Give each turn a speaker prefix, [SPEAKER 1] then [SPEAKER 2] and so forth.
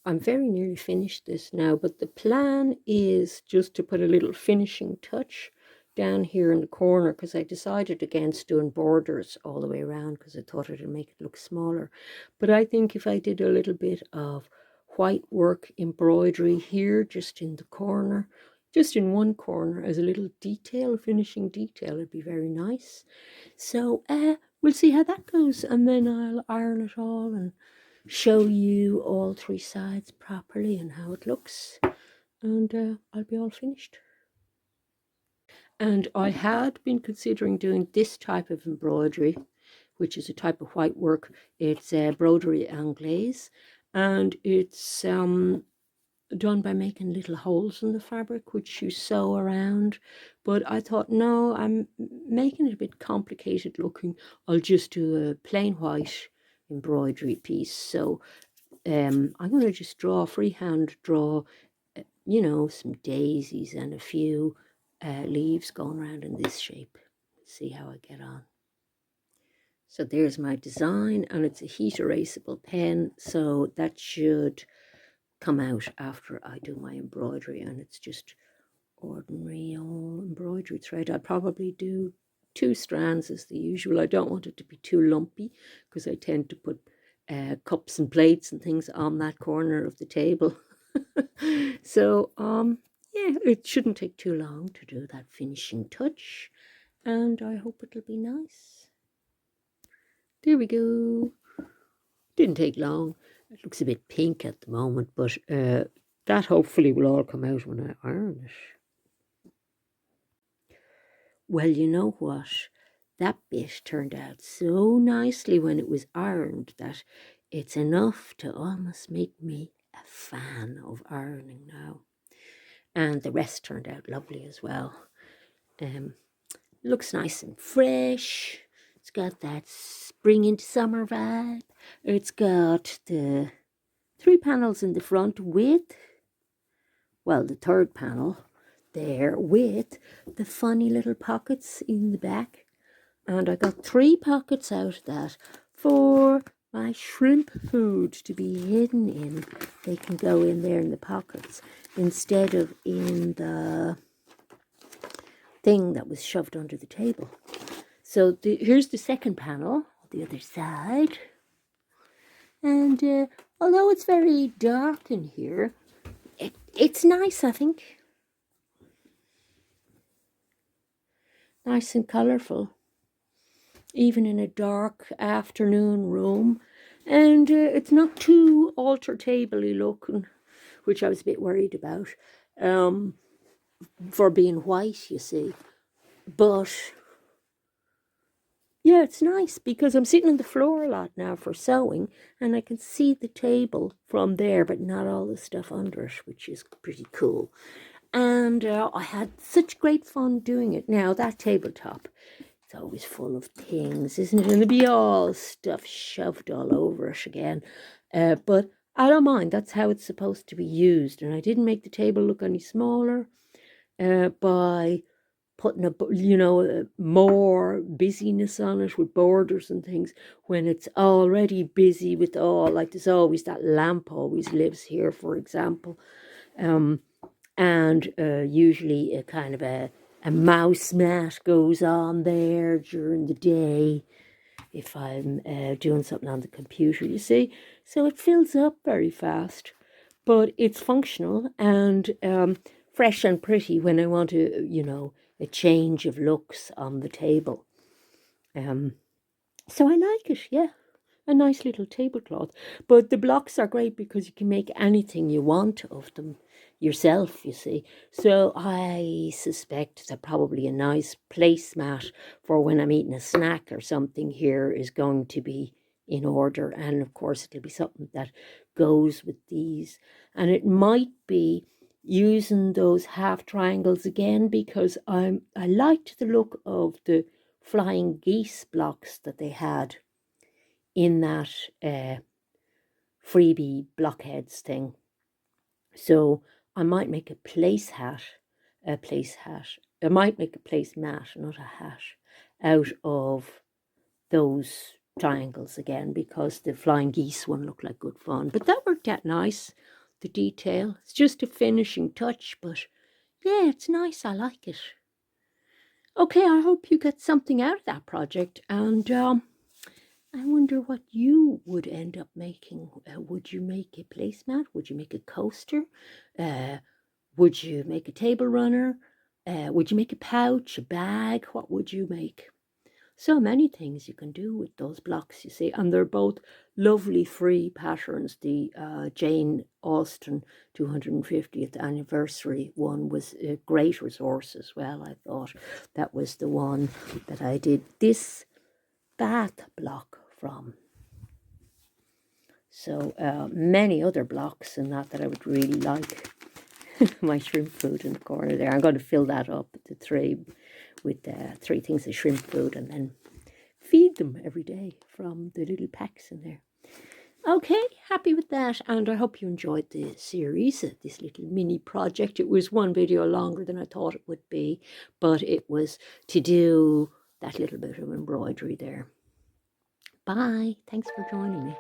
[SPEAKER 1] I'm very nearly finished this now, but the plan is just to put a little finishing touch down here in the corner because I decided against doing borders all the way around because I thought it'd make it look smaller. But I think if I did a little bit of white work embroidery here, just in the corner, just in one corner as a little detail, finishing detail, it'd be very nice. So we'll see how that goes, and then I'll iron it all and show you all three sides properly and how it looks, and I'll be all finished. And I had been considering doing this type of embroidery, which is a type of white work. It's broderie anglaise, and it's done by making little holes in the fabric which you sew around. But I thought, no, I'm making it a bit complicated looking. I'll just do a plain white embroidery piece. So I'm going to just freehand draw, some daisies and a few leaves going around in this shape. See how I get on. So there's my design, and it's a heat erasable pen, so that should come out after I do my embroidery, and it's just ordinary old embroidery thread. I probably do 2 strands as the usual. I don't want it to be too lumpy because I tend to put cups and plates and things on that corner of the table. So yeah, it shouldn't take too long to do that finishing touch, and I hope it'll be nice. There we go. Didn't take long. It looks a bit pink at the moment, but that hopefully will all come out when I iron it. Well, you know what? That bit turned out so nicely when it was ironed that it's enough to almost make me a fan of ironing now. And the rest turned out lovely as well. Looks nice and fresh. It's got that spring into summer vibe. It's got the 3 panels in the front with, well, the third panel there with the funny little pockets in the back. And I got 3 pockets out of that for my shrimp food to be hidden in. They can go in there in the pockets instead of in the thing that was shoved under the table. So here's the second panel, the other side. And although it's very dark in here, it's nice, I think. Nice and colourful, even in a dark afternoon room. And it's not too altar table-y looking, which I was a bit worried about, for being white, you see. But yeah, it's nice because I'm sitting on the floor a lot now for sewing, and I can see the table from there, but not all the stuff under it, which is pretty cool. And I had such great fun doing it. Now, that tabletop, it's always full of things, isn't it? And it'll be all stuff shoved all over it again. But I don't mind. That's how it's supposed to be used. And I didn't make the table look any smaller by putting more busyness on it with borders and things when it's already busy with all, like there's always that lamp always lives here, for example. And usually a kind of a mouse mat goes on there during the day if I'm doing something on the computer, you see. So it fills up very fast, but it's functional and fresh and pretty when I want to, a change of looks on the table. So I like it, yeah. A nice little tablecloth. But the blocks are great because you can make anything you want of them yourself, you see. So I suspect that probably a nice placemat for when I'm eating a snack or something here is going to be in order. And of course, it'll be something that goes with these. And it might be using those half triangles again because I liked the look of the flying geese blocks that they had in that freebie blockheads thing. So I might make a place hat. I might make a place mat, not a hat, out of those triangles again because the flying geese one looked like good fun. But that worked out nice, the detail. It's just a finishing touch, but yeah, it's nice. I like it. Okay, I hope you get something out of that project, and I wonder what you would end up making. Would you make a placemat? Would you make a coaster? Would you make a table runner? Would you make a pouch, a bag? What would you make? So many things you can do with those blocks, you see, and they're both lovely free patterns. The Jane Austen 250th anniversary one was a great resource as well. I thought that was the one that I did this bath block from. So many other blocks and that I would really like. My shrimp food in the corner there. I'm going to fill that up with three things of shrimp food and then feed them every day from the little packs in there. Okay, happy with that, and I hope you enjoyed the series, this little mini project. It was one video longer than I thought it would be, but it was to do that little bit of embroidery there. Bye. Thanks for joining me.